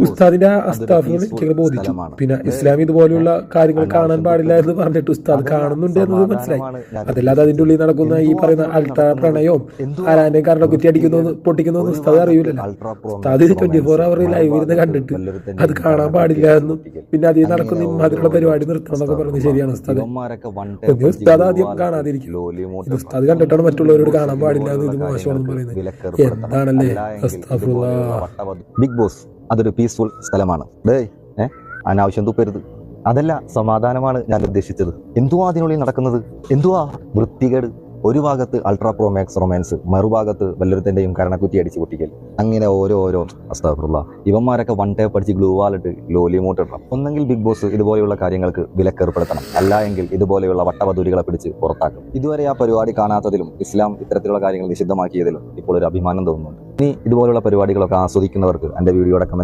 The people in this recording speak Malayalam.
ഉസ്താദിന്റെ അസ്താഫുകൾ എനിക്ക് ബോധിച്ചു. പിന്നെ ഇസ്ലാം ഇതുപോലെയുള്ള കാര്യങ്ങൾ കാണാൻ പാടില്ല എന്ന് പറഞ്ഞിട്ട് ഉസ്താദ് കാണുന്നുണ്ട് എന്നത് മനസ്സിലായി. അതല്ലാതെ അതിന്റെ ഉള്ളിൽ നടക്കുന്ന ഈ പറയുന്ന അൾട്രാ പ്രണയവും ആരാന്റെ കാരണം കുറ്റി അടിക്കുന്നു പൊട്ടിക്കുന്നു ഉസ്താദ് അറിയില്ലല്ലോ. ഉസ്താദ് 24 അവർ ലൈവ് ഇരുന്ന് കണ്ടിട്ട് അത് കാണാൻ പാടില്ല എന്നും പിന്നെ അതിൽ നടക്കുന്ന ഇമാതിരിയുള്ള പരിപാടി നിർത്തണം എന്നൊക്കെ പറയുന്നത് ശരിയാണ് ഉസ്താദ്. ഒന്നേ ഉസ്താദ് ആദ്യം കാണാതിരിക്കും. ഇത് ഉസ്താദ് കണ്ടിട്ടാണ് മറ്റുള്ളവരോട് കാണാൻ പാടില്ല എന്ന് ഇത് മോശമാണെന്ന് പറയുന്നത്. എന്താണല്ലേ ബിഗ് ബോസ് അതൊരു പീസ്ഫുൾ സ്ഥലമാണ്. അനാവശ്യം തുപ്പരുത്. അതല്ല, സമാധാനമാണ് ഞാൻ ഉദ്ദേശിച്ചത്. എന്തുവാ അതിനുള്ളിൽ നടക്കുന്നത്? എന്തുവാ വൃത്തികേട്? ഒരു ഭാഗത്ത് അൾട്രാ പ്രോ മാക്സ് റൊമാൻസ്, മറുഭാഗത്ത് വല്ലൊരുത്തൻ്റെയും കരണക്കുറ്റി അടിച്ച് പൊട്ടിക്കൽ. അങ്ങനെ ഓരോ അസ്തഗ്ഫിറുല്ലാഹ്. ഇവന്മാരൊക്കെ വൺ ടേപ്പ് അടിച്ച് ഗ്ലൂ വാലിട്ട് ലോലിമോട്ട് ഇടണം. ഒന്നെങ്കിൽ ബിഗ് ബോസ് ഇതുപോലെയുള്ള കാര്യങ്ങൾക്ക് വിലക്കേർപ്പെടുത്തണം, അല്ല എങ്കിൽ ഇതുപോലെയുള്ള വട്ടവധൂരികളെ പിടിച്ച് പുറത്താക്കും. ഇതുവരെ ആ പരിപാടി കാണാത്തതിലും ഇസ്ലാം ഇത്തരത്തിലുള്ള കാര്യങ്ങൾ നിഷിദ്ധമാക്കിയതിലും ഇപ്പോൾ ഒരു അഭിമാനം തോന്നുന്നുണ്ട്. ഇനി ഇതുപോലുള്ള പരിപാടികളൊക്കെ ആസ്വദിക്കുന്നവർക്ക് എൻ്റെ വീഡിയോയുടെ കമന്റ്